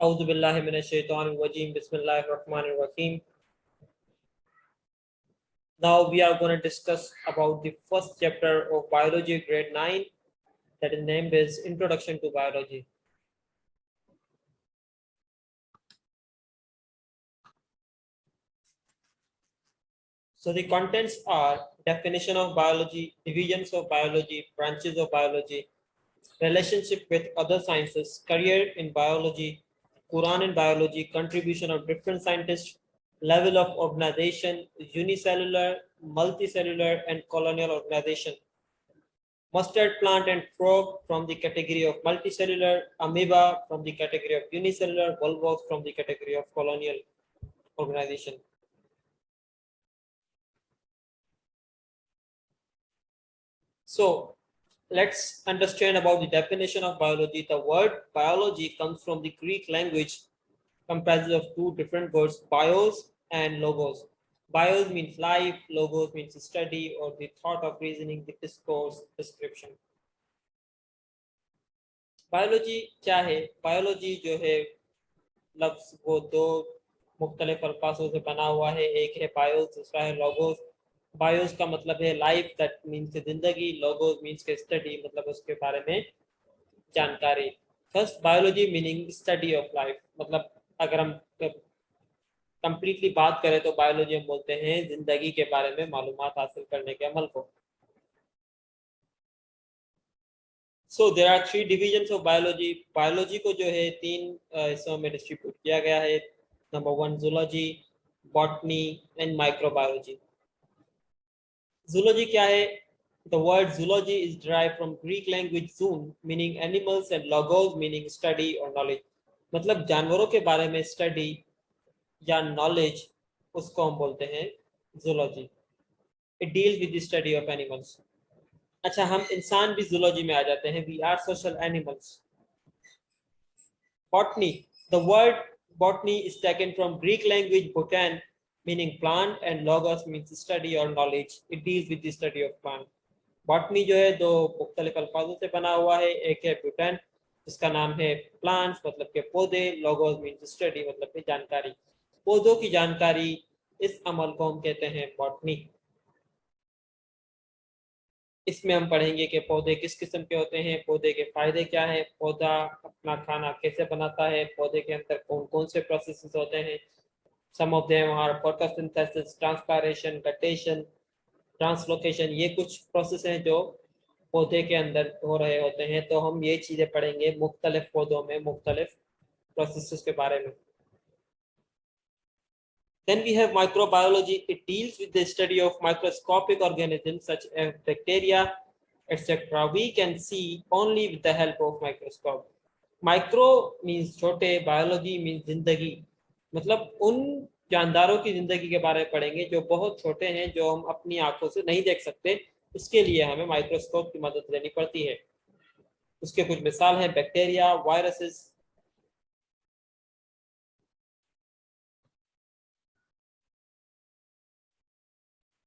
A'udhu billahi minash shaitanir rajim. Bismillahir rahmanir rahim. Now we are going to discuss about the first chapter of biology grade 9, that is named as Introduction to Biology. So the contents are definition of biology, divisions of biology, branches of biology, relationship with other sciences, career in biology, Quran in biology, contribution of different scientists, level of organization, unicellular, multicellular, and colonial organization. Mustard plant and frog from the category of multicellular, amoeba from the category of unicellular, volvox from the category of colonial organization. So let's understand about the definition of biology. The word biology comes from the Greek language, comprises of two different words, bios and logos. Bios means life, logos means study or the thought of reasoning, the discourse, description. Biology क्या है? Biology जो है लफ्ज वो दो मुख्तलिफ अल्फाजों से बना हुआ है, एक है बायोस, दूसरा है लोगोस। बायोस का मतलब है लाइफ, दैट मीन्स जिंदगी, लोगोस मीन्स के स्टडी, मतलब उसके बारे में जानकारी। First biology meaning study of life, मतलब अगर हम कंप्लीटली बात करें तो बायोलॉजी हम बोलते हैं जिंदगी के बारे में मालूमात हासिल करने के अमल को। So there are three divisions of biology. Biology को जो है तीन हिस्सों में डिस्ट्रीब्यूट किया गया है। Number one zoology, botany and microbiology. Zoology क्या है? The word zoology is derived from Greek language zoon meaning animals and logos meaning study or knowledge। मतलब जानवरों के बारे में स्टडी या नॉलेज, उसको हम बोलते हैं zoology. It deals with the study of animals. अच्छा, हम इंसान भी जूलॉजी में आ जाते हैं। We are social animals. Botany. The word botany is taken from Greek language botan meaning plant and logos means study or knowledge। It deals with the study of plant। Botany जो है दो मुख्तलिफ अल्फाजों से बना हुआ है, एक है ब्यूटन जिसका नाम है प्लांट्स मतलब के पौधे, लोगोस मीन्स स्टडी मतलब की जानकारी। पौधों की जानकारी, इस अमल को हम कहते हैं बॉटनी। इसमें हम पढ़ेंगे कि पौधे किस किस्म के होते हैं, पौधे के फायदे क्या हैं, पौधा अपना खाना कैसे बनाता है, पौधे के अंदर कौन कौन से प्रोसेसेस होते हैं। Some of them are photosynthesis, transpiration, guttation, translocation. ये कुछ प्रोसेस हैं जो पौधे के अंदर हो रहे होते हैं। तो हम ये चीजें पढ़ेंगे मुख्तलिफ पौधों में मुख्तलिफ प्रोसेसेस के बारे में। Then we have microbiology. It deals with the study of microscopic organisms such as bacteria, etc. We can see only with the help of microscope। Micro means छोटे, biology means जिंदगी, मतलब उन जानदारों की जिंदगी के बारे में पढ़ेंगे जो बहुत छोटे हैं, जो हम अपनी आंखों से नहीं देख सकते। इसके लिए हमें माइक्रोस्कोप की मदद लेनी पड़ती है। उसके कुछ मिसाल हैं bacteria, viruses.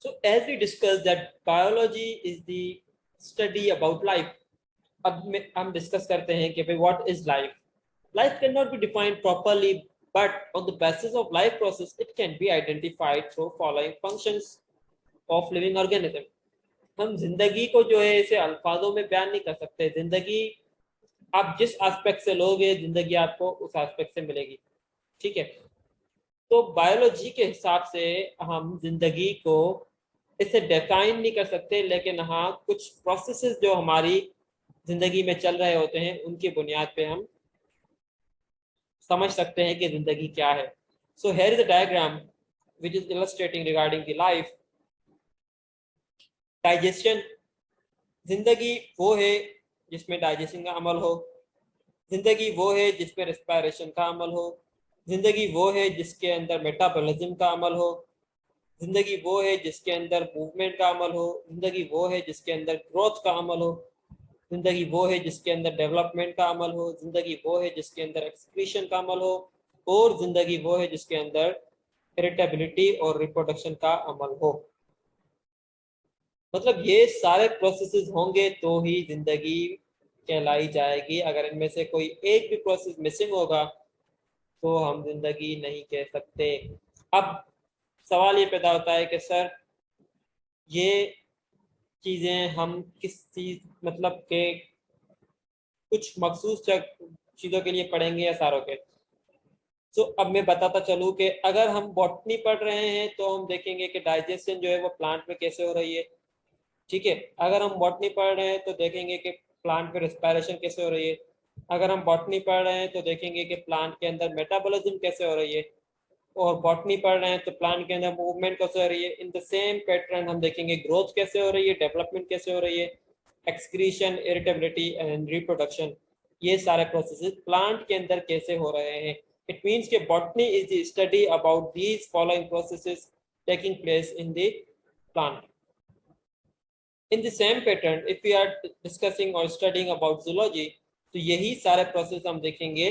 So as we discussed that biology is the study about life। अब हम डिस्कस करते हैं कि भाई what is life. Life can not be defined properly but on the basis of life process it can be identified through following functions of living organism. हम जिंदगी को जो है इसे अल्फाजों में बयान नहीं कर सकते। जिंदगी आप जिस एस्पेक्ट से लोगे, जिंदगी आपको उस एस्पेक्ट से मिलेगी। ठीक है, तो बायोलॉजी के हिसाब से हम जिंदगी को इसे डिफाइन नहीं कर सकते, लेकिन हाँ कुछ प्रोसेसेस जो हमारी जिंदगी में चल रहे होते हैं उनकी बुनियाद पे हम समझ सकते हैं कि जिंदगी क्या है। So here is a diagram which is illustrating regarding the life. Digestion, जिंदगी वो है जिसमें डाइजेशन का अमल हो। जिंदगी वो है जिसमें रेस्पिरेशन का अमल हो। जिंदगी वो है जिसके अंदर मेटाबॉलिज्म का अमल हो। जिंदगी वो है जिसके अंदर मूवमेंट का अमल हो। जिंदगी वो है जिसके अंदर ग्रोथ का अमल हो। जिंदगी वो है जिसके अंदर डेवलपमेंट का अमल हो। जिंदगी वो है जिसके अंदर एक्सक्रीशन का अमल हो। और जिंदगी वो है जिसके अंदर इरिटेबिलिटी और रिप्रोडक्शन का अमल हो। मतलब ये सारे प्रोसेसेस होंगे तो ही जिंदगी कहलाई जाएगी। अगर इनमें से कोई एक भी प्रोसेस मिसिंग होगा को हम जिंदगी नहीं कह सकते। अब सवाल ये पैदा होता है कि सर ये चीज़ें हम किस चीज़ मतलब के कुछ मखसूस चीज़ों के लिए पढ़ेंगे या सारों के। तो अब मैं बताता चलूँ कि अगर हम बॉटनी पढ़ रहे हैं तो हम देखेंगे कि डाइजेशन जो है वो प्लांट में कैसे हो रही है। ठीक है, अगर हम बॉटनी पढ़ रहे हैं तो देखेंगे कि प्लांट में रेस्पिरेशन कैसे हो रही है। अगर हम बॉटनी पढ़ रहे हैं तो देखेंगे कि प्लांट के अंदर मेटाबॉलिज्म कैसे हो रही है। और बॉटनी पढ़ रहे हैं तो प्लांट के अंदर मूवमेंट कैसे हो रही है। इन द सेम पैटर्न हम देखेंगे ग्रोथ कैसे हो रही है, डेवलपमेंट कैसे हो रही है, एक्सक्रीशन, इरिटेबिलिटी एंड रिप्रोडक्शन, ये सारे प्रोसेसेस प्लांट के अंदर कैसे हो रहे हैं। इट मीन्स कि botany is the study about these following processes taking place in the plant. In the same pattern, if we are discussing or studying about zoology, तो यही सारे प्रोसेस हम देखेंगे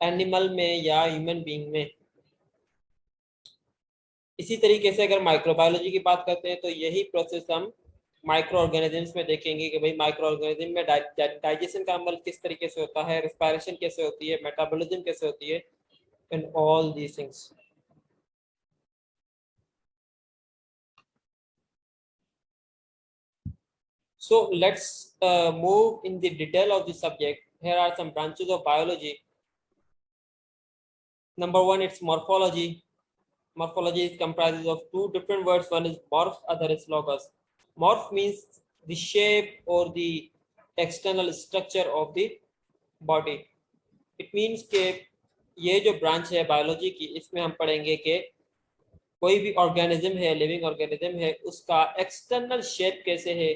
एनिमल में या ह्यूमन बीइंग में। इसी तरीके से अगर माइक्रोबायोलॉजी की बात करते हैं तो यही प्रोसेस हम माइक्रो ऑर्गेनिजम्स में देखेंगे कि भाई माइक्रो ऑर्गेनिज्म में डाइजेशन का अमल किस तरीके से होता है, रेस्पिरेशन कैसे होती है, मेटाबॉलिज्म कैसे होती है, and all these things. So let's move in the detail of the subject. Here are some branches of biology. Number one, it's morphology. Morphology is comprises of two different words. One is morph, other is logos. Morph means the shape or the external structure of the body. It means कि ये जो branch है biology की, इसमें हम पढ़ेंगे कि कोई भी ऑर्गेनिज्म है, लिविंग ऑर्गेनिज्म है, उसका एक्सटर्नल शेप कैसे है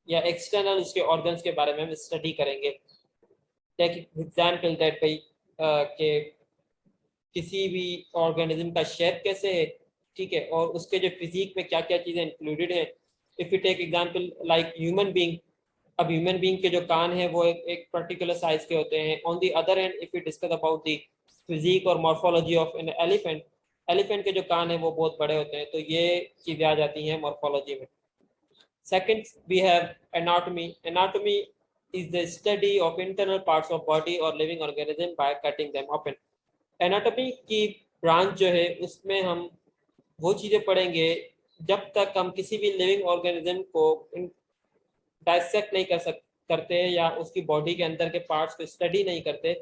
या एक्सटर्नल उसके ऑर्गन्स के बारे में हम स्टडी करेंगे। टेक एग्जाम्पल दैट भाई के किसी भी ऑर्गेनिज्म का शेप कैसे है, ठीक है, और उसके जो फिजिक में क्या क्या चीज़ें इंक्लूडेड है। If you take example like human being, अब ह्यूमन बीइंग के जो कान है वो एक पर्टिकुलर साइज के होते हैं। On the other hand if you discuss about the physique और morphology of an elephant, elephant के जो कान है वो बहुत बड़े होते हैं। तो ये चीज़ें आ जाती हैं मॉर्फोलॉजी में। Second we have anatomy. Anatomy is the study of internal parts of body और living organism by cutting them open. Anatomy की ब्रांच जो है उसमें हम वो चीज़ें पढ़ेंगे जब तक हम किसी भी लिविंग ऑर्गेनिज्म को डाइसेक्ट नहीं करते या उसकी बॉडी के अंदर के पार्ट्स को स्टडी नहीं करते,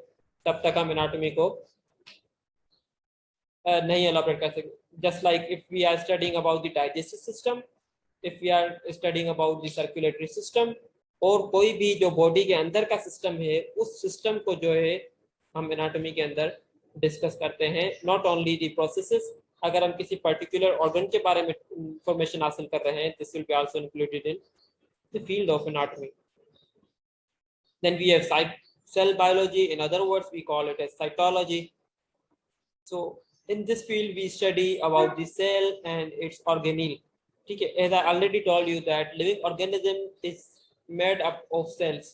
तब तक हम एनाटॉमी को नहीं एलाबरेट कर सकते। Just like if we are studying about the digestive system, if we are studying about the circulatory system, और कोई भी जो बॉडी के अंदर का सिस्टम है, उस सिस्टम को जो है हम एनाटॉमी के अंदर डिस्कस करते हैं। नॉट ओनली द प्रोसेसेस, अगर हम किसी पर्टिकुलर ऑर्गन के बारे में इंफॉर्मेशन हासिल कर रहे हैं, this will be also included in the field of anatomy. Then we have cell biology, in other words we call it as cytology. So in this field we study about the cell and its organelle. ठीक है, as I already told you that living organism is made up of cells.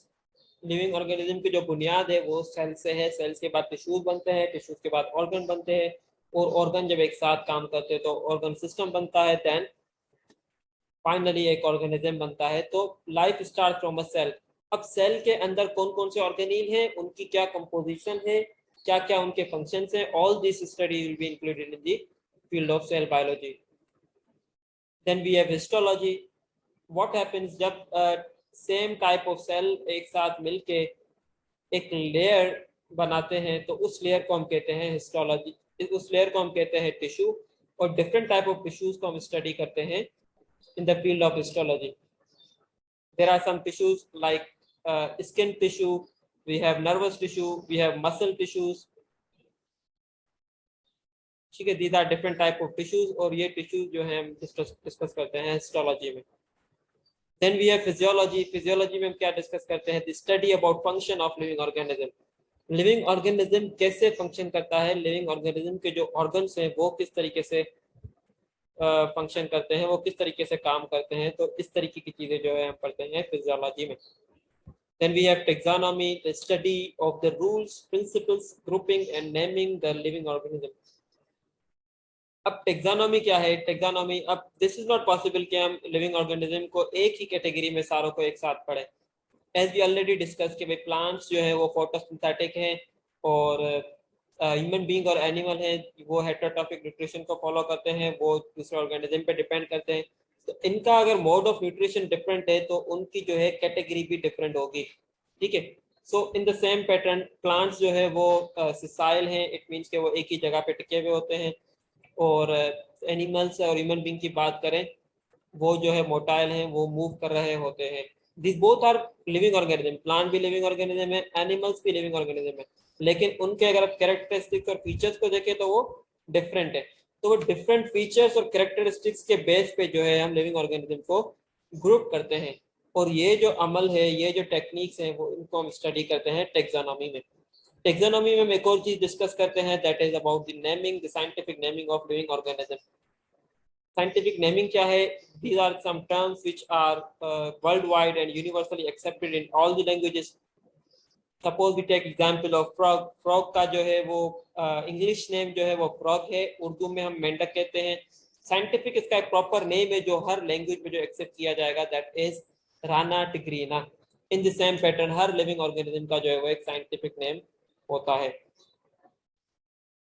Living organism की जो बुनियाद है वो cell से है। Sales के बाद टिश्यूज बनते हैं, टिश्यूज के बाद ऑर्गन बनते हैं, और ऑर्गन जब एक साथ काम करते हैं तो ऑर्गन सिस्टम बनता है। देन फाइनली एक ऑर्गेनिज्म बनता है। तो life start from a cell. अब सेल के अंदर कौन कौन से ऑर्गेनील हैं, उनकी क्या कंपोजिशन है, क्या क्या उनके फंक्शंस हैं, all this study will be included in the field of cell biology. Then we have histology. What happens जब सेम टाइप ऑफ सेल एक साथ मिलके एक लेयर बनाते हैं, तो उस लेयर को हम कहते हैं हिस्टोलॉजी। उस लेयर को हम कहते हैं टिश्यू, और डिफरेंट टाइप ऑफ टिश्यूज को हम स्टडी करते हैं in the field of histology. There are some tissues like skin tissue, we have nervous tissue, we have muscle tissues. ठीक है, these are different type of tissues, और ये tissues जो हैं हम डिस्कस करते हैं हिस्टोलॉजी में। Then we have physiology. Physiology में हम क्या डिस्कस करते हैं? The study about function of living organism. Living organism कैसे फंक्शन करता है, लिविंग ऑर्गेनिज्म के जो ऑर्गन्स हैं वो किस तरीके से फंक्शन करते हैं, वो किस तरीके से काम करते हैं। तो इस तरीके की चीज़ें जो है हम पढ़ते हैं फिजियोलॉजी में। Then we have taxonomy, the study of the rules, principles, grouping and naming the living organism. अब टेक्सानॉमी क्या है? टेक्सानॉमी, अब दिस इज नॉट पॉसिबल कि हम लिविंग ऑर्गेनिज्म को एक ही कैटेगरी में सारों को एक साथ पढ़ें। एज वी ऑलरेडी डिस्कस कि भाई प्लांट्स जो है वो फोटोसिंथेटिक हैं, और ह्यूमन बीइंग और एनिमल हैं वो हेटेरोट्रॉफिक न्यूट्रिशन को फॉलो करते हैं, वो दूसरे ऑर्गेनिज्म पे डिपेंड करते हैं। तो इनका अगर मोड ऑफ न्यूट्रिशन डिफरेंट है तो उनकी जो है कैटेगरी भी डिफरेंट होगी, ठीक है। So in the same pattern plants जो है वो सिसाइल हैं, इट मीन्स के वो एक ही जगह पे टिके हुए होते हैं। और एनिमल्स और ह्यूमन बीइंग की बात करें, वो जो है मोटाइल हैं, वो मूव कर रहे होते हैं। This both are living organism, plant भी लिविंग ऑर्गेनिज्म है, एनिमल्स भी लिविंग ऑर्गेनिज्म है, लेकिन उनके अगर आप कैरेक्टरिस्टिक्स और फीचर्स को देखें तो वो डिफरेंट है। तो वो डिफरेंट फीचर्स और कैरेक्टरिस्टिक्स के बेस पे जो है हम लिविंग ऑर्गेनिज्म को ग्रुप करते हैं। और ये जो अमल है, ये जो टेक्निक्स हैं, वो इनको हम स्टडी करते हैं टेक्सोनॉमी में। टेक्सोनॉमी में हम एक और चीज डिस्कस करते हैं, that is about the naming, the scientific naming of living organism. Scientific naming क्या है? These are some terms which are worldwide and universally accepted in all the languages. Suppose we take example of frog. Frog का जो है वो English name जो है वो frog है, उर्दू में हम मेंढक कहते हैं। साइंटिफिक इसका एक प्रॉपर नेम है जो हर लैंग्वेज में जो एक्सेप्ट किया जाएगा, that is Rana tigrina. In the same pattern her living organism का जो है वो एक साइंटिफिक नेम होता है।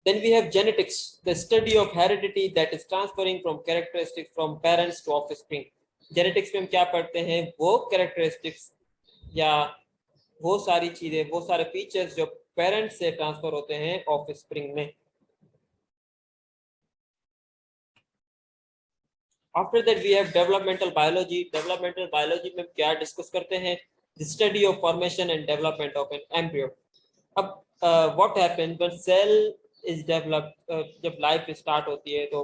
Then we have genetics, the study of heredity that is transferring from characteristics from parents to offspring. Genetics में हम क्या पढ़ते हैं? वो characteristics या वो सारी चीजें, वो सारे फीचर्स जो पेरेंट्स से ट्रांसफर होते हैं ऑफस्प्रिंग में। After that we have developmental biology. Developmental biology में क्या डिस्कस करते हैं? The study of formation and development of an embryo. अब what happens when cell is developed, जब लाइफ स्टार्ट होती है तो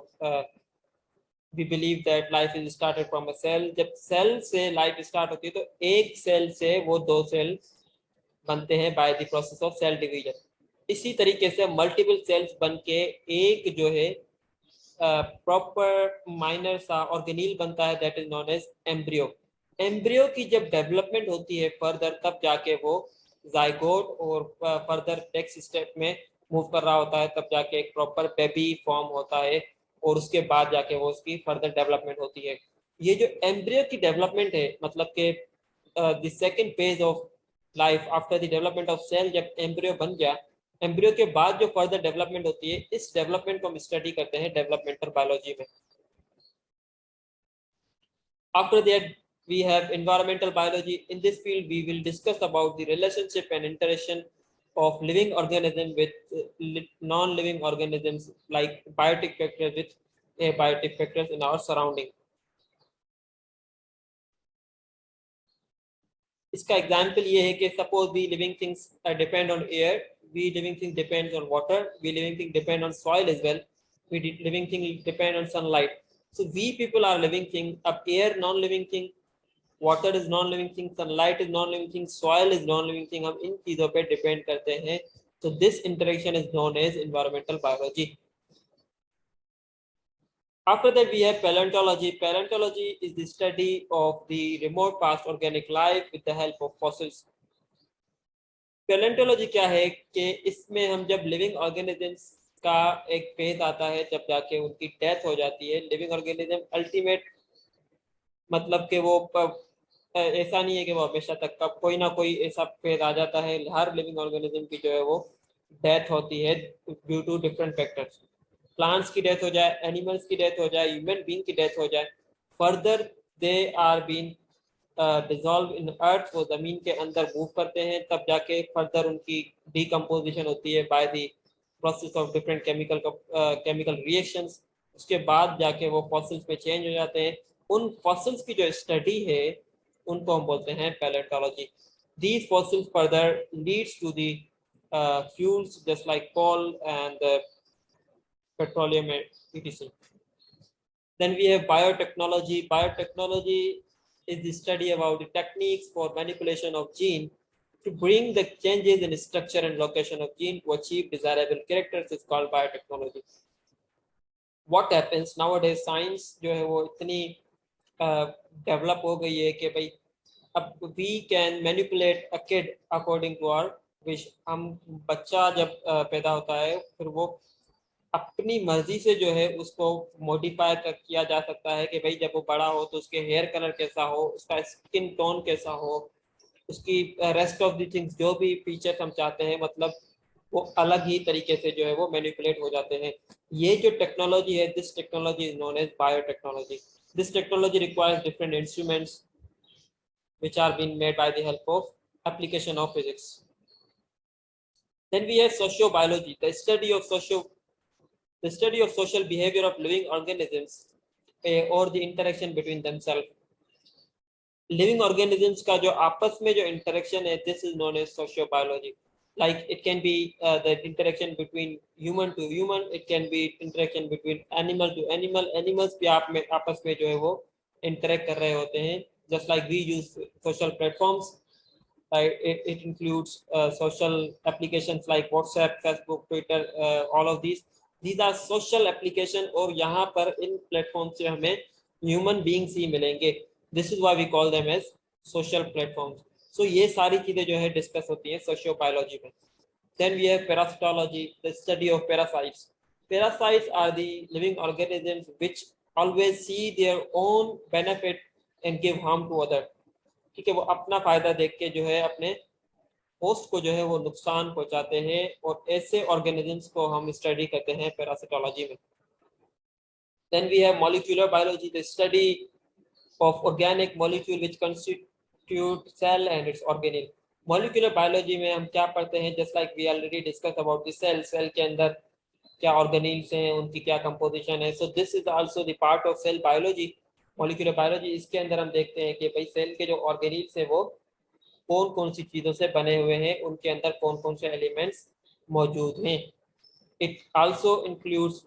we believe that life is started from a cell. जब सेल से लाइफ स्टार्ट होती है तो एक सेल से वो दो सेल बनते हैं by the process of cell division. इसी तरीके से मल्टीपल सेल्स बन के एक जो है प्रॉपर माइनर सा ऑर्गेनील बनता है, that is known as embryo. Embryo की जब डेवलपमेंट होती है फर्दर, तब जाके वो जाइगोट और फर्दर नेक्स्ट स्टेप में मूव कर रहा होता है, तब जाके एक प्रॉपर बेबी फॉर्म होता है और उसके बाद जाके वो उसकी फर्दर डेवलपमेंट होती है। ये जो एम्ब्रियो की डेवलपमेंट है, मतलब कि the second phase of life after the development of cell, जब एम्ब्रियो बन गया, एम्ब्रियो के बाद जो फर्दर डेवलपमेंट होती है, इस डेवलपमेंट को हम स्टडी करते हैं डेवलपमेंटल बायोलॉजी में। After that we have environmental biology. In this field we will discuss about the relationship and interaction of living organism with non-living organisms, like biotic factors with abiotic factors in our surrounding. इसका example ये है कि suppose we living things depend on air, we living thing depends on water, we living thing depend on soil as well, we living thing depend on sunlight. So we people are living thing. अब air non living thing, water is non living thing, sunlight is non living thing, soil is non living thing, हम इन चीजों पे depend करते हैं। तो this interaction is known as environmental biology. After that we have paleontology. Paleontology is the study of the remote past organic life with the help of fossils. Paleontology क्या है कि इसमें हम जब लिविंग ऑर्गेनिजम्स का एक फेज आता है, जब जाके उनकी डेथ हो जाती है। लिविंग ऑर्गेनिज्म अल्टीमेट मतलब कि वो ऐसा नहीं है कि वो हमेशा तक का, कोई ना कोई ऐसा फेज आ जाता है। हर लिविंग ऑर्गेनिज्म की जो है वो डेथ होती है due to different factors. Plants की डेथ हो जाए, एनिमल्स की डेथ हो जाए, ह्यूमन बीइंग की डेथ हो जाए, further they are been dissolve in earth, वो जमीन के अंदर मूव करते हैं, तब जाके फर्दर उनकी डिकम्पोजिशन होती है bye the process of different chemical reactions. उसके बाद जाके वो फॉसिल्स में चेंज हो जाते हैं। उन फॉसिल्स की जो स्टडी है उनको हम बोलते हैं palaeontology. These fossils further leads to the fuels just like coal and petroleum and etc. Then we have biotechnology. Biotechnology is the study about the techniques for manipulation of gene to bring the changes in structure and location of gene to achieve desirable characters is called biotechnology. What happens nowadays, science जो है वो इतनी develop हो गई है कि भाई अब we can manipulate a kid according to our wish. हम बच्चा जब पैदा होता है फिर वो अपनी मर्जी से जो है उसको मॉडिफाई किया जा सकता है कि भाई जब वो बड़ा हो तो उसके हेयर कलर कैसा हो, उसका स्किन टोन कैसा हो, उसकी रेस्ट ऑफ द थिंग्स जो भी फीचर्स हम चाहते हैं, मतलब वो अलग ही तरीके से जो है वो मैनिपुलेट हो जाते हैं। ये जो टेक्नोलॉजी है, this technology is known as biotechnology. This technology requires different instruments which are being made by the help of application of physics. Then we have sociobiology, the study of social behavior of living organisms or the interaction between themselves. Living organisms का जो आपस में जो interaction है, this is known as sociobiology. Like it can be the interaction between human to human, it can be interaction between animal to animal. Animals भी आपस में जो है वो interact कर रहे होते हैं. Just like we use social platforms, it includes social applications like WhatsApp, Facebook, Twitter, all of these are social application, और यहाँ पर इन platforms से हमें human beings ही मिलेंगे. This is why we call them as social platforms. So ये सारी चीजें जो है डिस्कस होती हैं sociobiology में. Then we have parasitology, the study of parasites. Parasites are the living organisms which always see their own benefit and give harm to other. ठीक है, वो अपना फायदा देख के जो है अपने होस्ट को जो है वो नुकसान पहुंचाते हैं, और ऐसे ऑर्गेनिजम्स को हम स्टडी करते हैं पैरासिटोलॉजी में. Then we have molecular biology, the study of organic molecule which constitute cell and its organelle. Molecular biology में हम क्या पढ़ते हैं, just like we already discussed about the cell के अंदर क्या ऑर्गेनिल्स हैं, उनकी क्या कंपोजिशन है. So this is also the part of cell biology, molecular biology. इसके अंदर हम देखते हैं कि भाई सेल के जो ऑर्गेनिल्स हैं वो कौन कौन सी चीज़ों से बने हुए हैं, उनके अंदर कौन कौन से एलिमेंट्स मौजूद हैं. It also includes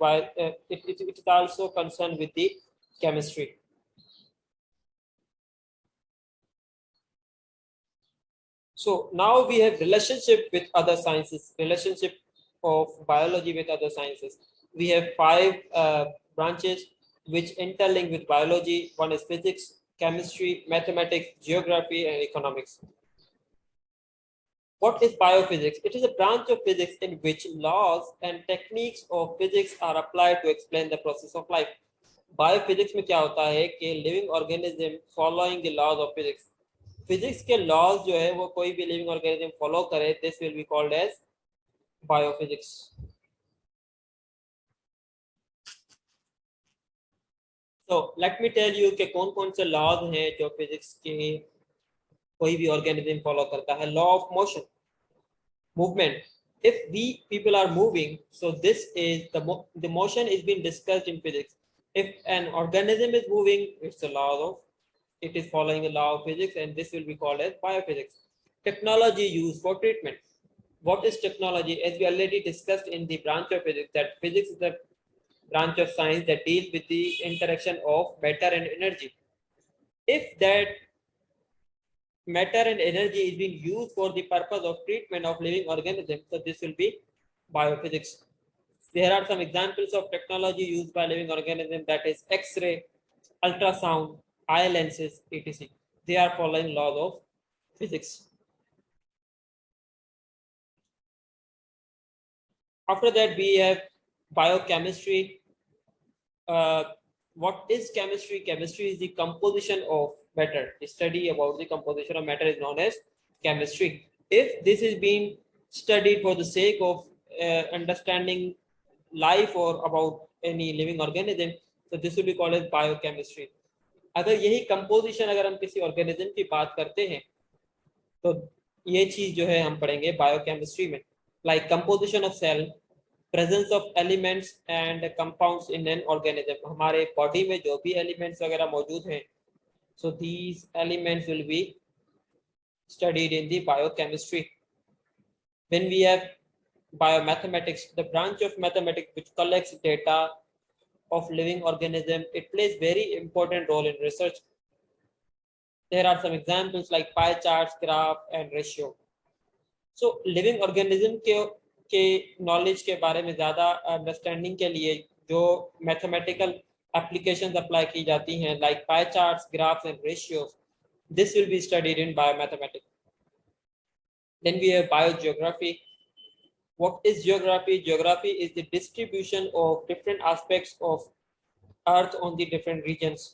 it is also concerned with the chemistry. So now we have relationship with other sciences, relationship of biology with other sciences. We have 5 branches which interlink with biology. One is physics, chemistry, mathematics, geography, and economics. What is biophysics? It is a branch of physics in which laws and techniques of physics are applied to explain the process of life. Biophysics में क्या होता है कि living organism following the laws of physics. Physics के laws जो है वो कोई भी लिविंग ऑर्गेनिज्म फॉलो करे, this will be called as biophysics. So let me tell you कि कौन कौन से लॉज हैं जो फिजिक्स के कोई भी ऑर्गेनिज्म फॉलो करता है. Law of motion, movement. if we people are moving, so this is the motion is being discussed in physics. If an organism is moving, it's a law of, it is following the law of physics, and this will be called as biophysics. Technology used for treatment. What is technology? As we already discussed in the branch of physics, that physics is the branch of science that deals with the interaction of matter and energy. If that matter and energy is being used for the purpose of treatment of living organisms, so this will be biophysics. There are some examples of technology used by living organisms, that is X-ray, ultrasound, eye lenses, etc. They are following laws of physics. After that, we have biochemistry. What is chemistry? Chemistry is the composition of matter. The study about the composition of matter is known as chemistry. If this is being studied for the sake of understanding life or about any living organism, so this will be called as biochemistry. अगर यही composition अगर हम किसी organism की बात करते हैं, तो ये चीज जो है हम पढ़ेंगे बायोकेमिस्ट्री में. Like composition of cell, presence of elements and compounds in an organism. हमारे बॉडी में जो भी एलिमेंट्स वगैरह मौजूद हैं, so these elements will be studied in the biochemistry. Then we have biomathematics, the branch of mathematics which collects data of living organism. It plays very important role in research. There are some examples like pie charts, graph, and ratio. So living organism के knowledge के बारे में ज़्यादा understanding के लिए जो mathematical applications apply की जाती हैं, like pie charts, graphs and ratios, this will be studied in biomathematics. Then we have biogeography. What is geography? Geography is the distribution of different aspects of Earth on the different regions.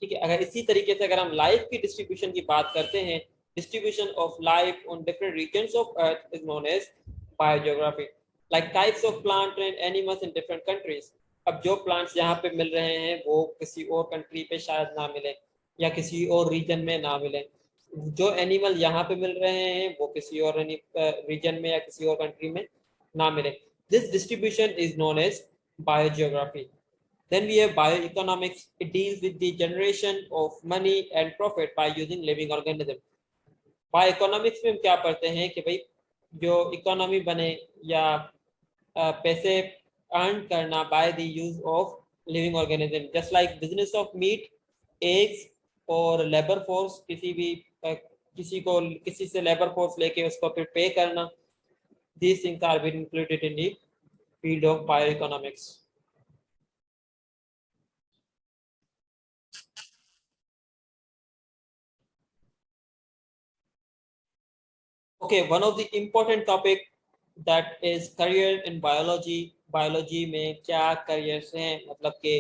ठीक है, अगर इसी तरीके से अगर हम life की distribution की बात करते हैं, distribution of life on different regions of Earth is known as biogeography, like types of plant and animals in different countries. अब जो प्लांट्स यहाँ पे मिल रहे हैं वो किसी और कंट्री पे शायद ना मिले या किसी और रीजन में ना मिले, जो एनिमल यहाँ पे मिल रहे हैं वो किसी और रीजन में या किसी और कंट्री में ना मिले। This distribution is known as biogeography. Then we have bioeconomics. It deals with the generation of money and profit by using living organism. बायोइकोनॉमिक्स में हम क्या पढ़ते हैं कि भाई जो इकोनॉमी बने या पैसे अर्न करना by the use of living organism, just like business of meat, eggs और लेबर फोर्स, किसी से लेबर फोर्स लेके उसको फिर पे करना, these things are being included in the field of bioeconomics. Okay, one of the important topic that is career in biology. Biology में क्या careers हैं, मतलब कि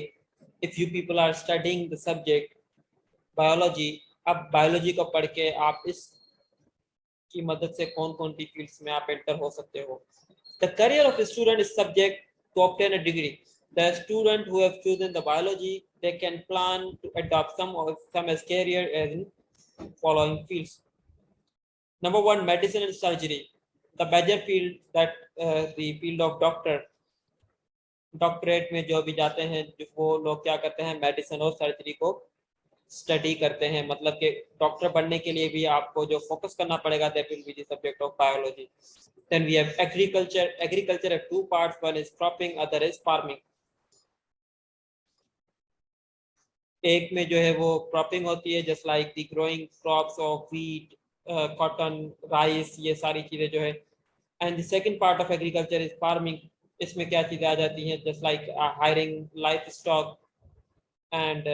if you people are studying the subject biology, अब biology को पढ़ के आप इस की मदद से कौन कौन सी फील्ड्स में आप एंटर हो सकते हो। The career of a student is subject to obtain a degree. The student who have chosen the biology, they can plan to adopt some as career in following fields. Number one, medicine and surgery. The major field that the field of doctor, doctorate में जो भी जाते हैं वो लोग क्या करते हैं, मेडिसिन और सर्जरी को स्टडी करते हैं। मतलब कि डॉक्टर बनने के लिए भी आपको जो फोकस करना पड़ेगा, that will be the subject of biology. Then we have agriculture. Agriculture have two parts, one is cropping, other is farming. एक में जो है वो क्रॉपिंग होती है, just like the growing crops of wheat, cotton, rice, ये सारी चीजें जो है। And the second part of agriculture is farming. इसमें क्या चीजें आ जाती हैं, just like rearing livestock and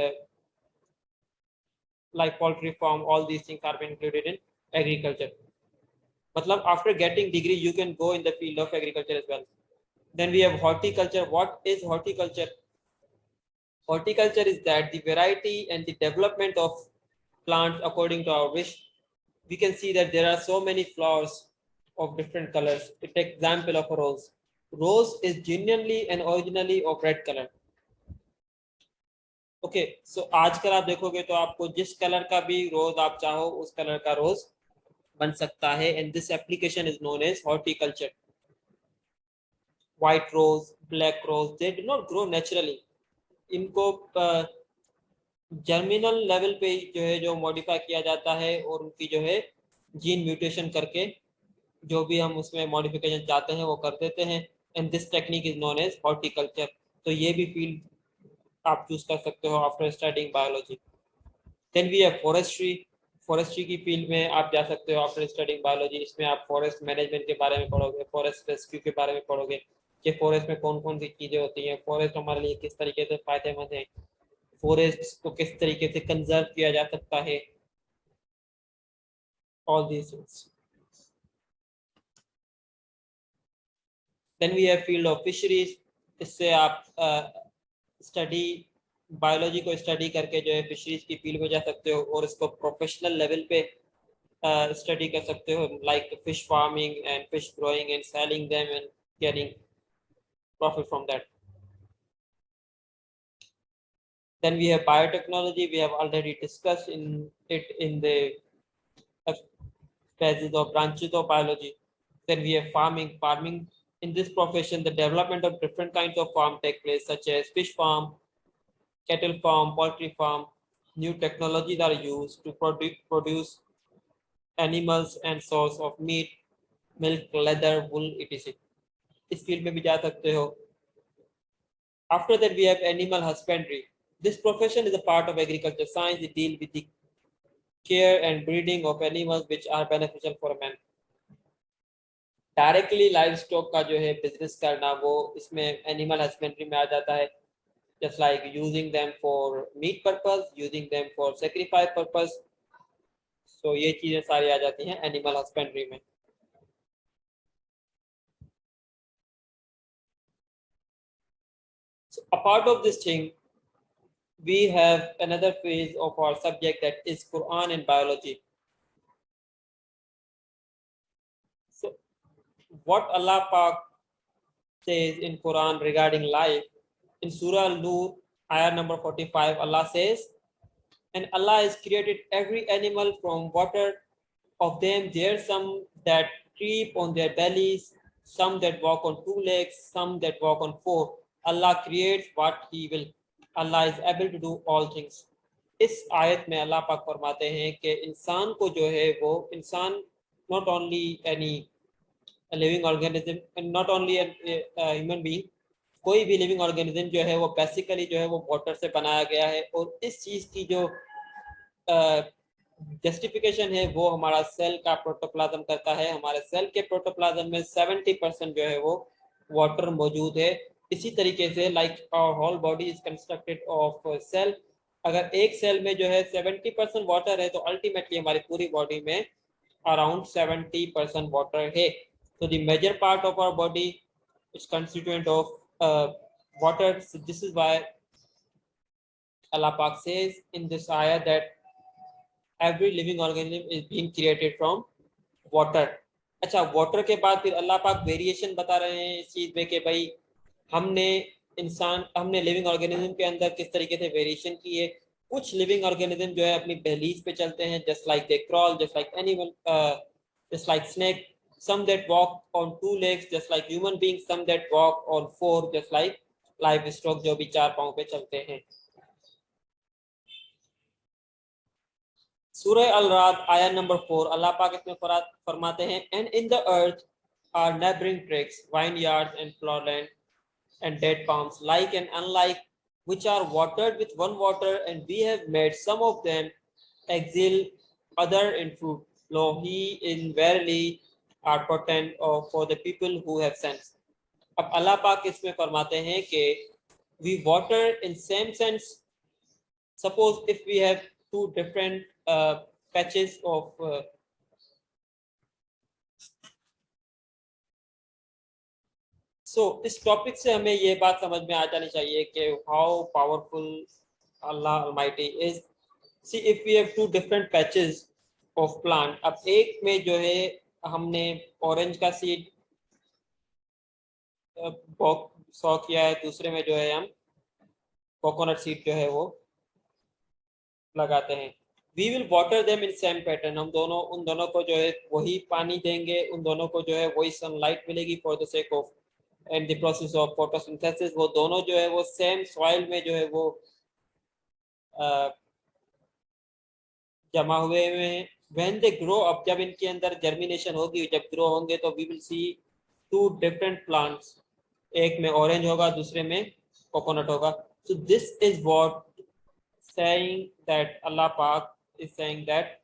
like poultry farm, all these things are included in agriculture. Matlab after getting degree you can go in the field of agriculture as well. Then we have horticulture. What is horticulture? Horticulture is that the variety and the development of plants according to our wish. We can see that there are so many flowers of different colors. We take example of a rose. Rose is genuinely and originally of red color. Okay, so आजकल आप देखोगे तो आपको जिस colour का भी रोज आप चाहो उस कलर का रोज बन सकता है। And this application is known as horticulture. White rose, black rose, they do not grow naturally. इनको जर्मिनल लेवल पे जो है जो मॉडिफाई किया जाता है और उनकी जो है जीन म्यूटेशन करके जो भी हम उसमें मॉडिफिकेशन चाहते हैं वो कर देते हैं। And this technique is known as horticulture. तो ये भी फील्ड आप चूज कर सकते हो after studying biology. Then we have forestry. Forestry की फील्ड में आप जा सकते हो आफ्टर स्टडिंग बायोलॉजी। इसमें आप फॉरेस्ट मैनेजमेंट के बारे में पढ़ोगे, फॉरेस्ट रेस्क्यू के बारे में पढ़ोगे कि फॉरेस्ट में कौन कौन सी चीजें होती हैं, फॉरेस्ट हमारे लिए किस तरीके से फायदेमंद है, फॉरेस्ट को किस तरीके से कंजर्व किया जा सकता है, all these things. Then we have field of fisheries. इससे आप स्टडी बायोलॉजी को स्टडी करके जो है फिशरीज की फील्ड में जा सकते हो और इसको प्रोफेशनल लेवल पे स्टडी कर सकते हो, like fish farming and fish growing and selling them and getting profit from that. Then we have biotechnology. We have already discussed in it in the phases of branches of biology. Then we have farming. Farming, in this profession, the development of different kinds of farm take place, such as fish farm, cattle farm, poultry farm. New technologies are used to produce animals and source of meat, milk, leather, wool, etc. इस field में भी जा सकते हो। After that, we have animal husbandry. This profession is a part of agriculture science. It deals with the care and breeding of animals which are beneficial for man. Directly live stock का जो है business करना वो इसमें animal husbandry में आ जाता है, just like using them for meat purpose, using them for sacrifice purpose. So ये चीजें सारी आ जाती हैं एनिमल हस्बेंड्री में। So apart of this thing, we have another phase of our subject, that is Quran and biology. So what Allah Pak says in Quran regarding life. In Surah Al-Nur, ayah number 45, Allah says, and Allah has created every animal from water. Of them, there are some that creep on their bellies, some that walk on two legs, some that walk on four. Allah creates what He will. Allah is able to do all things. इस आयत में अल्लाह पाक फरमाते हैं कि इंसान को जो है वो इंसान not only any living organism, not only human being, कोई भी लिविंग ऑर्गेनिज्म जो है वो बेसिकली जो है वो वाटर से बनाया गया है। और इस चीज़ की जो जस्टिफिकेशन है वो हमारा सेल का प्रोटोप्लाज्म करता है। हमारे सेल के प्रोटोप्लाज्म में 70% जो है वो वाटर मौजूद है। इसी तरीके से like our whole body is constructed of cell. अगर एक सेल में जो है 70% वाटर है तो अल्टीमेटली हमारी पूरी बॉडी में अराउंड 70% वाटर है। So the major part of our body is constituent of water. So this is why Allah Pak says in this ayah that every living organism is being created from water. अच्छा, water के बाद फिर अल्लाह पाक variation बता रहे हैं इस चीज में कि भाई हमने लिविंग ऑर्गेनिज्म के अंदर किस तरीके से वेरिएशन की है। कुछ लिविंग ऑर्गेनिज्म जो है अपनी बेलीज पे चलते हैं, just like they crawl, just like animal, just like snake. Some that walk on two legs just like human beings, some that walk on four just like livestock जो भी चार पांव पे चलते हैं। सूरह अल-राद आया नंबर 4, अल्लाह पाक इसमें फरमाते हैं, and in the earth are neighboring tracts, vineyards and plowland and dead palms, like and unlike, which are watered with one water, and we have made some of them exile other in fruit. Lo, he in verily are potent for the people who have sense. अब अल्लाह पाक इसमें फरमाते हैं कि we water in same sense. Suppose if we have two different patches of so इस topic से हमें ये बात समझ में आ जानी चाहिए कि how powerful Allah Almighty is. See, if we have two different patches of plant, अब एक में जो है हमने ऑरेंज का सीड सॉ किया है, दूसरे में जो है हम कोकोनट सीड जो है वो लगाते हैं। We will water them in same pattern, हम उन दोनों को जो है वही पानी देंगे, उन दोनों को जो है वही सनलाइट मिलेगी for the sake of and the process of photosynthesis. वो दोनों जो है वो सेम सॉइल में जो है वो जमा हुए हैं। When they grow up, जब इनके अंदर जर्मिनेशन होगी, जब ग्रो होंगे तो we will see two different plants, एक में ऑरेंज होगा, दूसरे में कोकोनट होगा। So this is what saying that Allah Pak is saying that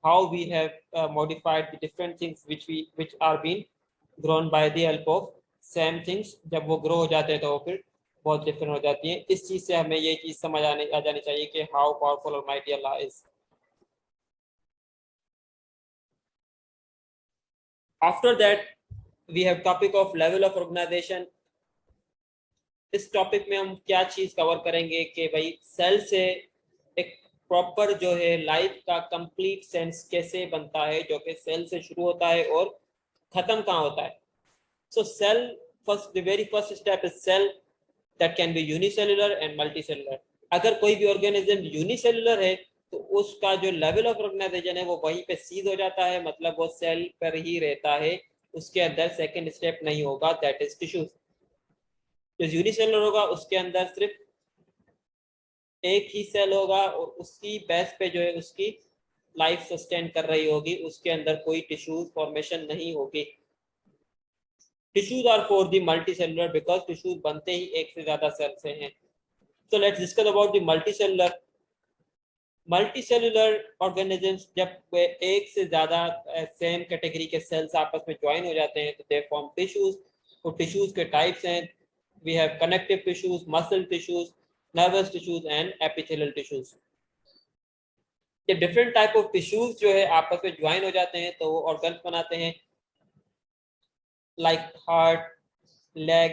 how we have modified the different things which are being grown by the help of same things. जब वो grow हो जाते हैं तो वो फिर बहुत डिफरेंट हो जाती है। इस चीज से हमें ये चीज समझ आ जानी चाहिए कि how powerful Almighty Allah is. After that we have topic of level of organization. इस टॉपिक में हम क्या चीज कवर करेंगे कि भाई सेल से एक प्रॉपर जो है लाइफ का कंप्लीट सेंस कैसे बनता है, जो कि सेल से शुरू होता है और खत्म कहाँ होता है। So cell first, the very first step is cell that can be unicellular and multicellular. अगर कोई भी ऑर्गेनिज्म यूनिसेलुलर है तो उसका जो लेवल ऑफ ऑर्गेनाइजेशन है वो वहीं पे सीध हो जाता है, मतलब वो सेल पर ही रहता है, उसके अंदर सेकंड स्टेप नहीं होगा, दैट इज टिश्यूज। जो यूनिसेलुलर होगा उसके अंदर सिर्फ एक ही सेल होगा और उसकी बेस पे जो है उसकी लाइफ सस्टेन कर रही होगी, उसके अंदर कोई टिश्यूज फॉर्मेशन नहीं होगी। Tissues are for the multicellular because tissues बनते ही एक से ज्यादा सेल से हैं। So let's discuss about the multicellular. Multicellular organisms जब एक से ज्यादा सेम कैटेगरी के सेल्स आपस में ज्वाइन हो जाते हैं तो दे फॉर्म टिश्यूज। और टिश्यूज के टाइप्स हैं, we have connective tissues, muscle tissues, nervous tissues and epithelial tissues. ये डिफरेंट टाइप ऑफ टिश्यूज जो है आपस में ज्वाइन हो जाते हैं तो वो ऑर्गन्स बनाते हैं, like heart, leg,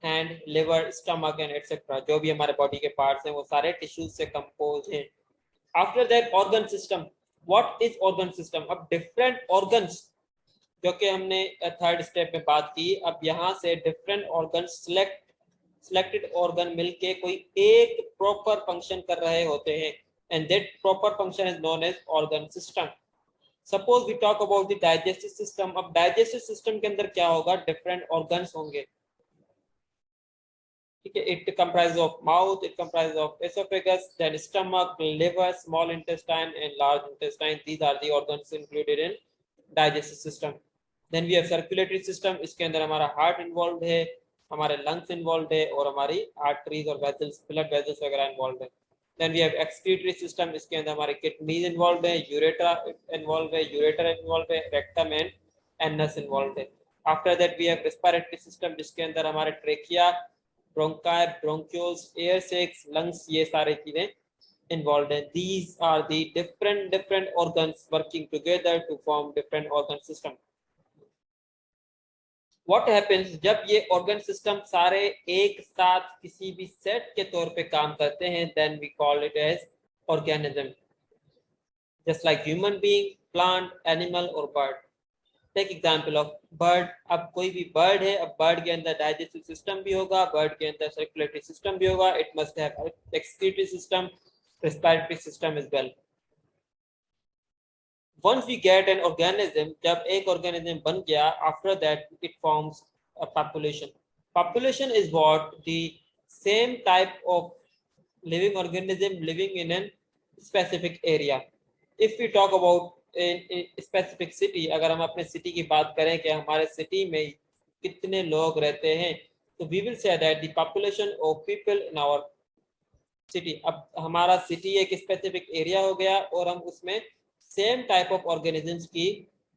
hand, liver, stomach and etcetera. जो भी हमारे बॉडी के पार्ट्स हैं वो सारे टिश्यूज से कंपोज हैं। After that, organ system. What is organ system? अब different organs क्योंकि हमने थर्ड स्टेप में बात की, अब यहाँ से डिफरेंट ऑर्गन सिलेक्टेड ऑर्गन मिलके कोई एक प्रॉपर फंक्शन कर रहे होते हैं, and that proper function is known as organ system. Suppose we talk about the digestive system. अब डाइजेस्टिव सिस्टम के अंदर क्या होगा, डिफरेंट ऑर्गन्स होंगे. ठीक है, it comprise of mouth, it comprise of esophagus, then stomach, liver, small intestine and large intestine. These are the organs included in digestive system. Then we have circulatory system. इसके अंदर हमारा heart involve है, हमारे lungs involve है और हमारी arteries और vessels, blood vessels वगैरह इन्वॉल्व है. Then we have excretory system. इसके अंदर हमारे किडनीज इन्वॉल्व है, यूरेट्रा इन्वॉल्व है, यूरेटर इन्वॉल्व है, रेक्टम एंड एनस इन्वॉल्व है. After that we have respiratory system, जिसके अंदर हमारे trachea, bronchi, bronchioles, air sacs, lungs, ये सारी चीजें involved in. These are the different organs working together to form different organ system. What happens जब ये organ system सारे एक साथ किसी भी set के तौर पे काम करते हैं, then we call it as organism. Just like human being, plant, animal or bird. Take example of bird. अब कोई भी बर्ड है, अब बर्ड के अंदर डाइजेस्टिव सिस्टम भी होगा, बर्ड के अंदर सर्कुलेटरी सिस्टम भी होगा, it must have excretory system, respiratory system as well. Once we get an organism, जब एक ऑर्गेनिज्म बन गया, after that it forms a population. Population is what the same type of living organism living in an specific area. If we talk about specific city, अगर हम अपने city की बात करें कि हमारे सिटी में कितने लोग रहते हैं, तो we will say that the population of people in our city. अब हमारा सिटी एक स्पेसिफिक एरिया हो गया और हम उसमें सेम टाइप ऑफ ऑर्गेनिजम्स की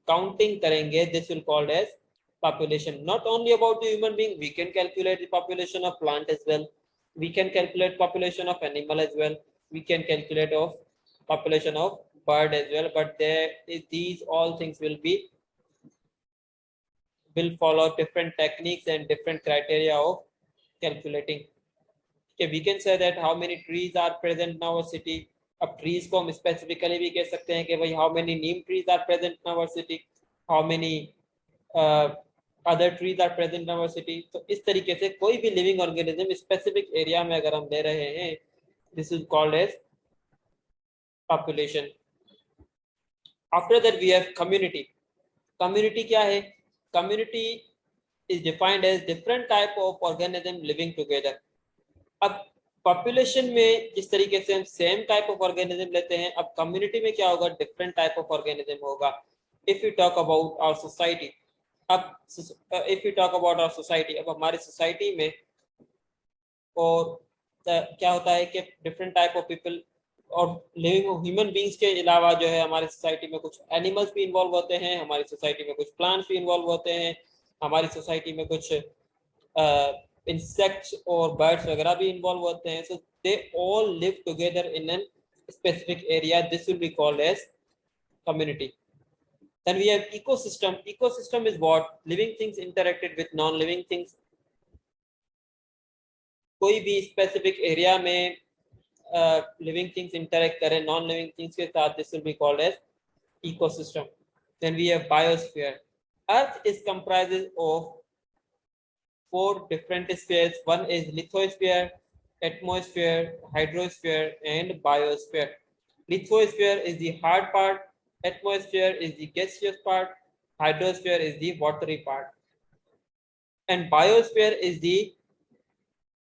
काउंटिंग करेंगे. This will called as population. Not only about the human being, we can calculate the population of plant as well, we can calculate population of animal as well, we can calculate of population of bird as well, but these all things will follow different techniques and different criteria of calculating. Okay, we can say that how many trees are present in our city. अब trees को हम specifically भी कह सकते हैं कि भाई how many neem trees are present in our city, how many other trees are present in our city. तो इस तरीके से कोई भी living organism specific area में अगर हम ले रहे हैं, this is called as population. After that we have community. Community क्या है? Community is defined as different type of organism living together. अब पॉपुलेशन में जिस तरीके से हम सेम टाइप ऑफ ऑर्गेनिज्म लेते हैं, अब कम्युनिटी में क्या होगा, डिफरेंट टाइप ऑफ ऑर्गेनिज्म होगा. If you talk about our society, अब if you talk about our society, अब हमारी सोसाइटी में और क्या होता है कि डिफरेंट टाइप ऑफ पीपल और लिविंग ह्यूमन बींग्स के अलावा जो है हमारी सोसाइटी में कुछ एनिमल्स भी इन्वॉल्व होते हैं, हमारी सोसाइटी में कुछ प्लांट्स भी इन्वॉल्व होते हैं, हमारी सोसाइटी में कुछ insects और birds वगैरह भी इन्वॉल्व होते हैं. So they all live together in a specific area. This will be called as community. Then we have ecosystem. Ecosystem is what? Living things interacted with non-living things. कोई भी specific area में living things interact करें non-living things के साथ, this will be called as ecosystem. Then we have biosphere. Earth is comprises of 4 different spheres. One is lithosphere, atmosphere, hydrosphere and biosphere. Lithosphere is the hard part, atmosphere is the gaseous part, hydrosphere is the watery part, and biosphere is the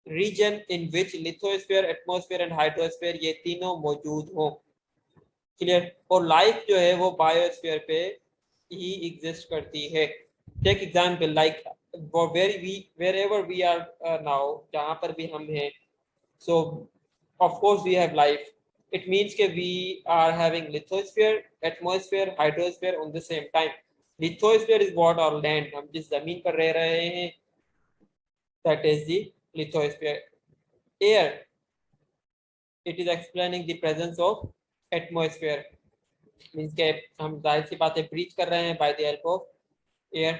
region in which lithosphere, atmosphere and hydrosphere ये तीनों मौजूद हो. Clear? और life जो है वो biosphere पे ही exist करती है. Take example like wherever we are now, जहाँ पर भी हम हैं, so of course we have life. It means that we are having lithosphere, atmosphere, hydrosphere on the same time. Lithosphere is what? Our land, हम जिस जमीन पर रह रहे हैं, that is the lithosphere. Air, it is explaining the presence of atmosphere. Means के हम जाहिर सी बात है breathe कर रहे हैं by the help of air.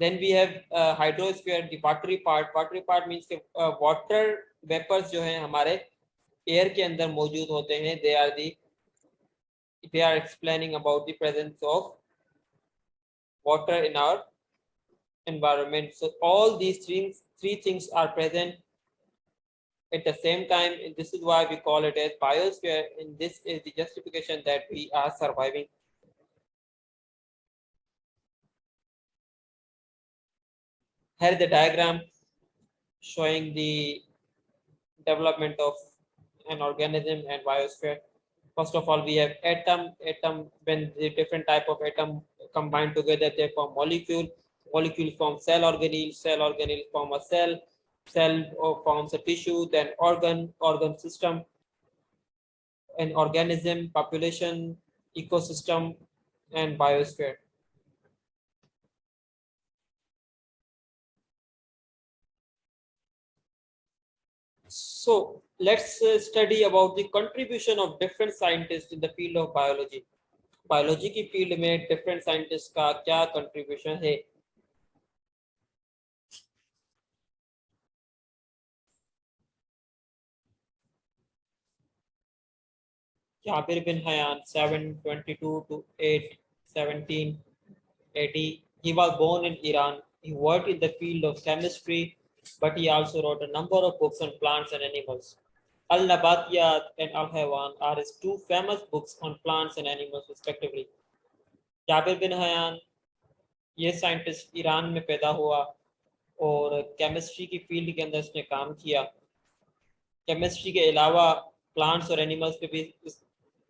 Then we have hydrosphere, the watery part. Watery part means के water vapors जो हैं हमारे air के अंदर मौजूद होते हैं. They are explaining about the presence of water in our environment. So all these three things are present at the same time, and this is why we call it as biosphere, and this is the justification that we are surviving. Here is the diagram showing the development of an organism and biosphere. First of all, we have atom. When the different type of atom combine together, they form molecule. Molecule form cell organelle. Cell organelle form a cell. Cell forms a tissue. Then organ system, an organism, population, ecosystem, and biosphere. So let's study about the contribution of different scientists in the field of biology. Biology की field में different scientist का क्या contribution है. Jabir bin Hayyan 722 to 817 AD. He was born in Iran. He worked in the field of chemistry, but he also wrote a number of books on plants and animals. Al-Nabatiyat and Al-Haywan are his two famous books on plants and animals respectively. Jabir bin Hayyan ये scientist Iran में पैदा हुआ और chemistry की field के अंदर उसने काम किया. केमिस्ट्री के अलावा प्लांट्स और एनिमल्स पे भी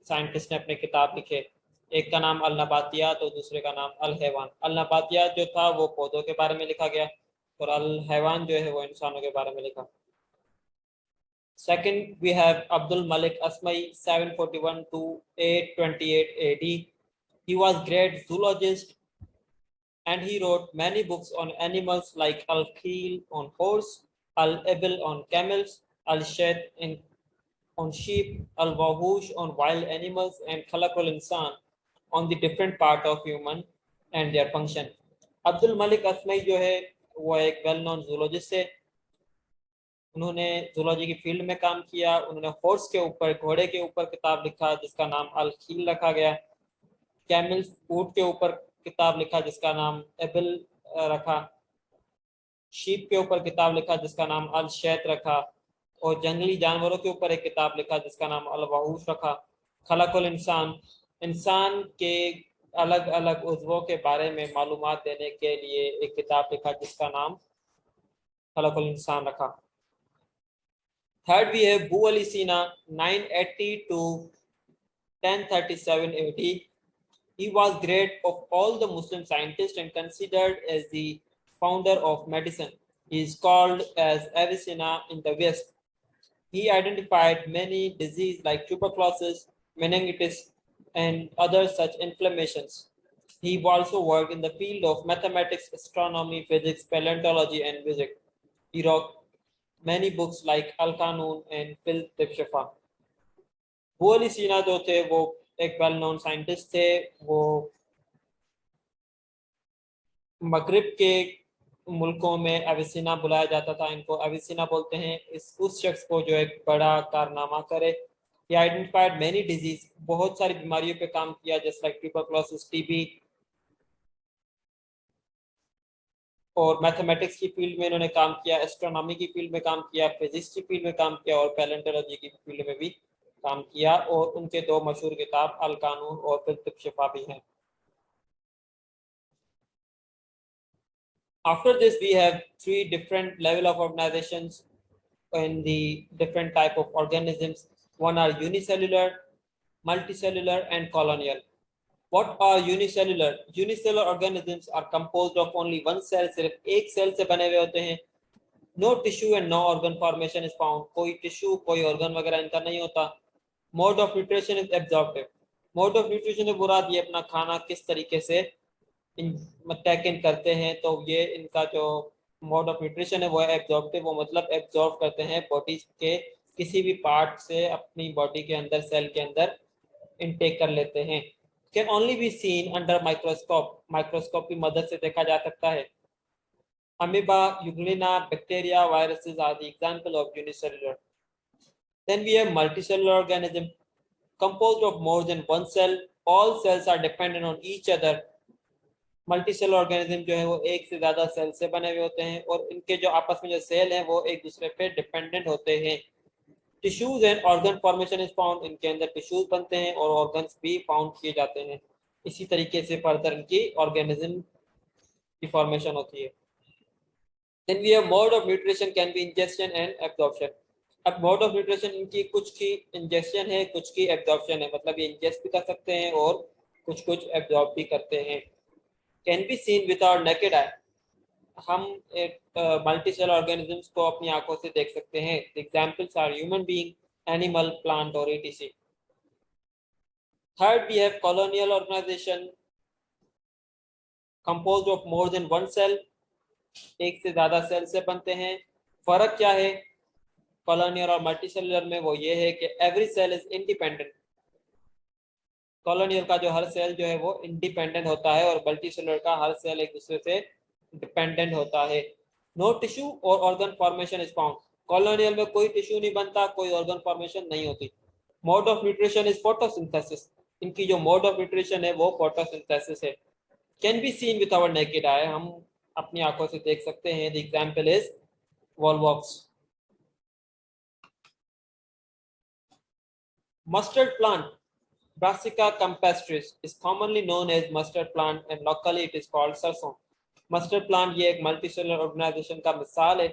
साइंटिस्ट ने अपने किताब लिखे. एक का नाम अल नबातियात और दूसरे का नाम अल हैवान. अल नबातियात जो था वो पौधों के बारे में लिखा गया और अल हैवान जो है वो इंसानों के बारे में लिखा. Second, we have Abdul Malik Asmai 741 to 828 AD. He was great zoologist and he wrote many books on animals like Al-Khil on horse, Al-Ibil on camels, Al-Shed on sheep, Al-Wahush on wild animals, and Khalaqul Insan on the different part of human and their function. Abdul Malik असमई जो है वो एक well known zoologist है. उन्होंने zoology की field में काम किया. उन्होंने हॉर्स के ऊपर, घोड़े के ऊपर किताब लिखा जिसका नाम अल-खील रखा गया. कैमल्स, ऊंट के ऊपर किताब लिखा जिसका नाम एबिल रखा. शीप के ऊपर किताब लिखा जिसका नाम अल शैत रखा और जंगली जानवरों के ऊपर एक किताब लिखा जिसका नाम अल वहूश रखा. खलकुल इंसान, इंसान के अलग अलग उज़्वों के बारे में मालूमात देने के लिए एक किताब लिखा जिसका नाम खलकुल इंसान रखा. थर्ड वी है बू अली सीना 980 to 1037 AD. He was great of all the Muslim scientists and considered as the founder of medicine. He is called as Avicenna in the West. He identified many diseases like tuberculosis, meningitis, and other such inflammations. He also worked in the field of mathematics, astronomy, physics, paleontology, and physics. He wrote many books like Al-Qanun and Fil Tib Shifa. वो अली सीना जो थे वो एक well known scientist थे. वो मगरिब के मुल्कों में अविसिना बुलाया जाता था. इनको अविसिना बोलते हैं उस शख्स को जो एक बड़ा कारनामा करे. He identified many disease, बहुत सारी बीमारियों पे काम किया जैसे like tuberculosis, TB. और मैथमेटिक्स की फील्ड में इन्होंने काम किया, एस्ट्रोनॉमी की फील्ड में काम किया, फिजिक्स की फील्ड में काम किया और पैलेंटोलॉजी की फील्ड में भी काम किया. और उनके दो मशहूर किताब अल कानून और फिल तिब शिफा भी हैं. After this, we have three different level of organizations in the different type of organisms. One are unicellular, multicellular, and colonial. What are unicellular? Unicellular organisms are composed of only one cell. सिर्फ एक cell से बने हुए होते हैं. No tissue and no organ formation is found. कोई tissue, कोई organ वगैरह इनका नहीं होता. Mode of nutrition is absorptive. Mode of nutrition से मुराद ये अपना खाना किस तरीके से टेक इन करते हैं. तो ये इनका जो मोड ऑफ न्यूट्रिशन है वो है एब्जॉर्प्टिव. वो मतलब एब्जॉर्ब करते हैं बॉडी के किसी भी पार्ट से अपनी बॉडी के अंदर, सेल के अंदर इनटेक कर लेते हैं. Can only be seen under microscope. Microscope की मदद से देखा जा सकता है. Amoeba, euglena, bacteria, viruses are the example of unicellular. Then we have multicellular organism composed of more than one cell. All cells are dependent on each other. Multicellular organism जो है वो एक से ज्यादा सेल से बने हुए होते हैं और इनके जो आपस में जो सेल हैं वो एक दूसरे पे डिपेंडेंट होते हैं। Tissues and organ formation is found, इनके अंदर टिश्यूज बनते हैं और ऑर्गन्स भी फाउंड किए जाते हैं। इसी तरीके से फर्दर इनकी ऑर्गेनिज्म की फॉर्मेशन होती है। Then we have mode of nutrition can be ingestion and absorption. अब मोड ऑफ न्यूट्रिशन इनकी कुछ की इंजेक्शन है, कुछ की एब्जॉर्प्शन है, मतलब ये इंजेस्ट भी कर सकते हैं और कुछ कुछ एब्जॉर्ब भी करते हैं। Can be seen with our naked eye, हम एक मल्टी सेल ऑर्गेनिजम्स को अपनी आंखों से देख सकते हैं। Examples are human being, animal, plant और ETC. Third we have colonial organisation composed of more than one cell, एक से ज्यादा सेल से बनते हैं। फर्क क्या है कॉलोनियल और मल्टीसेलुलर में? वो ये है कि every cell is independent. Colonial का जो हर सेल जो है वो इंडिपेंडेंट होता है और मल्टीसेलुलर का हर सेल एक दूसरे से डिपेंडेंट होता है। नो टिश्यू और organ formation is found, colonial में कोई टिश्यू नहीं बनता, कोई ऑर्गन फॉर्मेशन नहीं होती। Mode of nutrition is photosynthesis, इनकी जो मोड ऑफ न्यूट्रिशन है वो फोटोसिंथेसिस है। Can be seen with our naked eye, हम अपनी आंखों से देख सकते हैं। The example is volvox. Mustard plant Brassica campestris is commonly known as mustard plant and locally it is called सरसों। मस्टर्ड प्लांट ये एक मल्टीसेलुलर ऑर्गेनाइजेशन का मिसाल है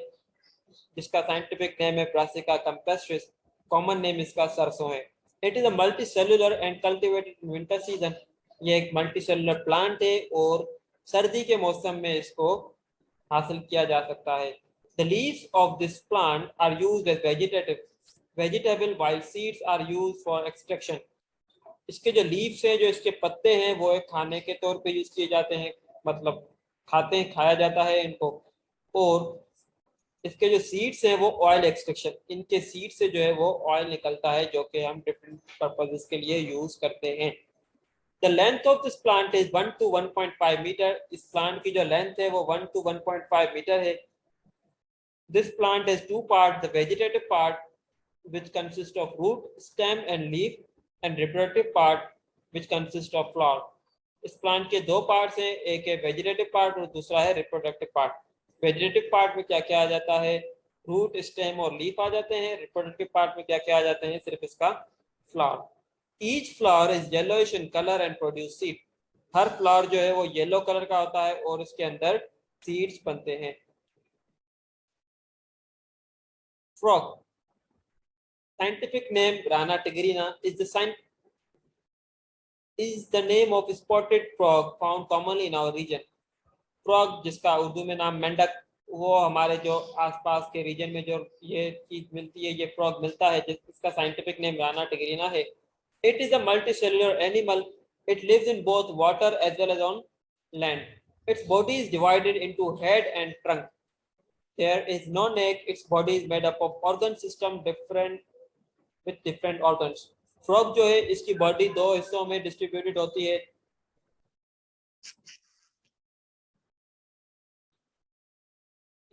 जिसका साइंटिफिक नेम है ब्रासिका कैम्पेस्ट्रिस, कॉमन नेम इसका सरसों है। It is a multicellular and cultivated in winter season, ये एक मल्टीसेलुलर प्लांट है और सर्दी के मौसम में इसको हासिल किया जा सकता है। The leaves of this plant are used as vegetable while seeds are used for extraction. इसके जो लीव्स हैं, जो इसके पत्ते हैं, वो एक खाने के तौर पे यूज किए जाते हैं, मतलब खाते हैं, खाया जाता है इनको। और इसके जो सीड्स हैं वो ऑयल एक्सट्रैक्शन, इनके सीड से जो है वो ऑयल निकलता है जो कि हम डिफरेंट पर्पजेस के लिए यूज करते हैं। The length of this plant is 1 to 1.5 metre, इस प्लांट की जो लेंथ है वो 1 to 1.5 मीटर है। This plant has two part, the vegetative part which consists of root, stem and leaf and reproductive part which consists of flower। इस plant के दो parts हैं, एक है वेजिटेटिव पार्ट और दूसरा है रिप्रोडक्टिव पार्ट। वेजिटेटिव पार्ट में क्या क्या आ जाता है? रूट, स्टेम और लीफ आ जाते हैं। रिप्रोडक्टिव पार्ट में क्या क्या आ जाते हैं? सिर्फ इसका flower. Each flower is yellowish in colour and produce seed, her flower जो है वो येलो कलर का होता है और इसके अंदर सीड्स बनते हैं। Frog, scientific name Rana tigrina is the name of spotted frog found commonly in our region। Frog जिसका उर्दू में नाम मेंढक, वो हमारे जो आसपास के रीजन में जो ये चीज मिलती है, ये फ्रॉग मिलता है, जिसका साइंटिफिक नेम राना टिग्रीना है। It is a multicellular animal, it lives in both water as well as on land. Its body is divided into head and trunk, there is no neck, its body is made up of organ system different with different organs. Frog जो है इसकी body दो हिस्सों में distributed होती है।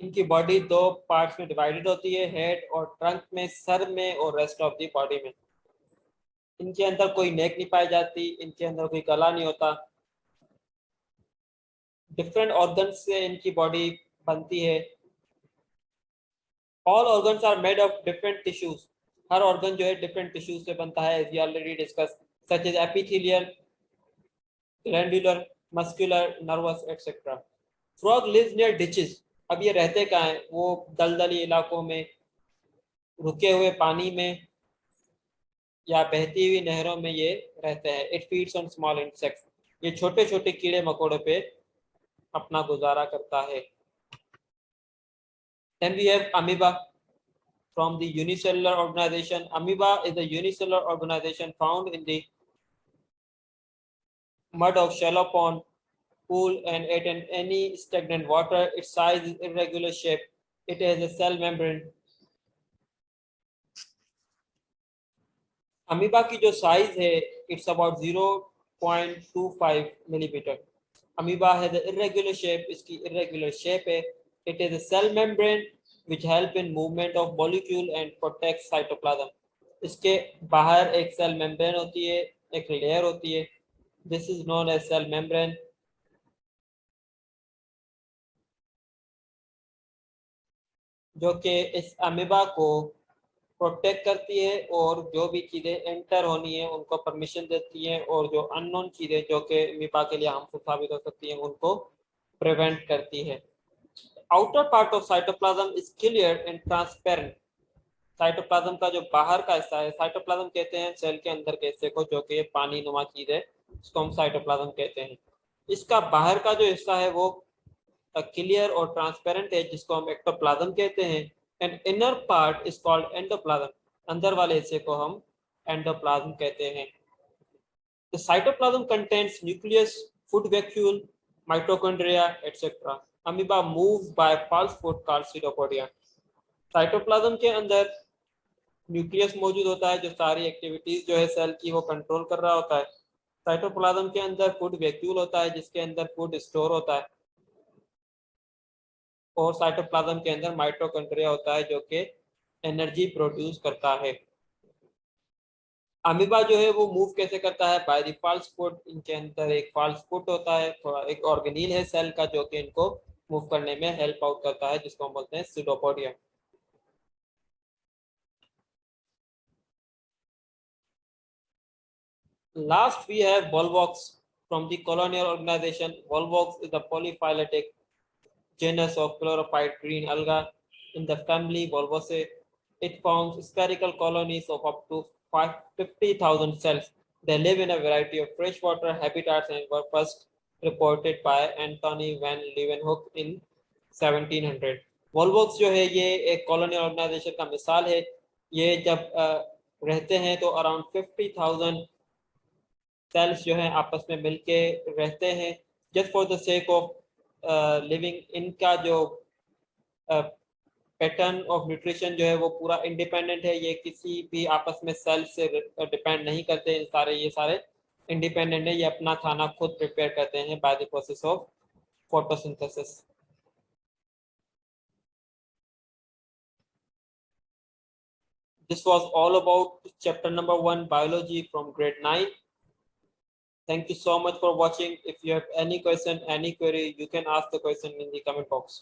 इनकी body दो पार्ट्स में डिवाइडेड होती है, हेड और ट्रंक में, सर में और रेस्ट ऑफ द बॉडी में। इनके अंदर कोई नेक नहीं पाई जाती, इनके अंदर कोई गला नहीं होता। डिफरेंट ऑर्गन्स से इनकी बॉडी बनती है। All organs are made of different tissues, हर ऑर्गन जो है डिफरेंट टिश्यूज से बनता है, as we already discuss, such as epithelial, glandular, muscular, nervous etcetera. Frog lives near ditches, अब ये रहते कहाँ हैं? वो दलदली इलाकों में, रुके हुए पानी में या बहती हुई नहरों में ये रहते हैं। It feeds on small insects, ये छोटे छोटे कीड़े मकोड़े पे अपना गुजारा करता है। Then we have amoeba from the unicellular organization। amoeba is a unicellular organization found in the mud of shallow pond, pool and at any stagnant water। its size is irregular shape, it has a cell membrane। Amoeba की जो size है it's about 0.25 millimetre. Amoeba has a irregular shape, इसकी irregular shape है। It is a cell membrane which help in movement of molecule and protect cytoplasm. इसके बाहर एक cell membrane होती है, एक लेयर होती है, this is known as cell membrane. जो कि इस अमीबा को प्रोटेक्ट करती है और जो भी चीज़ें एंटर होनी है उनको परमिशन देती हैं, और जो अननोन चीज़ें जो कि अमीबा के लिए हार्मफुल साबित हो सकती हैं उनको प्रिवेंट करती है। Outer part of cytoplasm is clear and transparent. Cytoplasm का जो बाहर का हिस्सा है, साइटोप्लाज्म कहते हैं सेल के अंदर के हिस्से को जो कि पानी नुमा चीज है, उसको हम साइटोप्लाज्म कहते हैं। इसका बाहर का जो हिस्सा है वो क्लियर और ट्रांसपेरेंट है, जिसको हम एक्टोप्लाज्म कहते हैं। And inner part is called endoplasm. अंदर वाले हिस्से को हम एंडोप्लाज्म कहते हैं। The cytoplasm contains nucleus, food vacuole, mitochondria etcetera. Amoeba move by false food called pseudopodia. Cytoplasm के अंदर न्यूक्लियस मौजूद होता है जो सारी एक्टिविटीज जो है सेल की वो कंट्रोल कर रहा होता है। साइटोप्लाज्म के अंदर फूड वैक्यूल होता है जिसके अंदर फूड स्टोर होता है, और साइटोप्लाज्म के अंदर माइटोकॉन्ड्रिया होता है जो कि एनर्जी प्रोड्यूस करता है। अमीबा जो है वो मूव कैसे करता है? By the false foot. इनके अंदर एक फाल्स फुट होता है, थोड़ा एक ऑर्गेनील है सेल का जो कि इनको मूव करने में हेल्प आउट करता है, जिसको हम बोलते हैं pseudopodia. Last, we have Volvox from the colonial organization. Volvox is a polyphyletic genus of chlorophyte green alga in the family Volvosae. It forms spherical colonies of up to 50,000 cells. They live in a variety of freshwater habitats and were first reported by Anthony van Leeuwenhoek in 1700. Volvox जो है ये एक colonial organization का मिसाल है। ये जब रहते हैं तो अराउंड 50,000 सेल्स जो है आपस में मिलके रहते हैं, just for the sake of living. इनका जो पैटर्न ऑफ न्यूट्रिशन जो है वो पूरा इंडिपेंडेंट है, ये किसी भी आपस में सेल से डिपेंड नहीं करते। ये सारे इंडिपेंडेंट है, ये अपना खाना खुद प्रिपेयर करते हैं by the process of photosynthesis. This was all about chapter number 1, biology from grade 9. Thank you so much for watching. If you have any question, any query, you can ask the question in the comment box.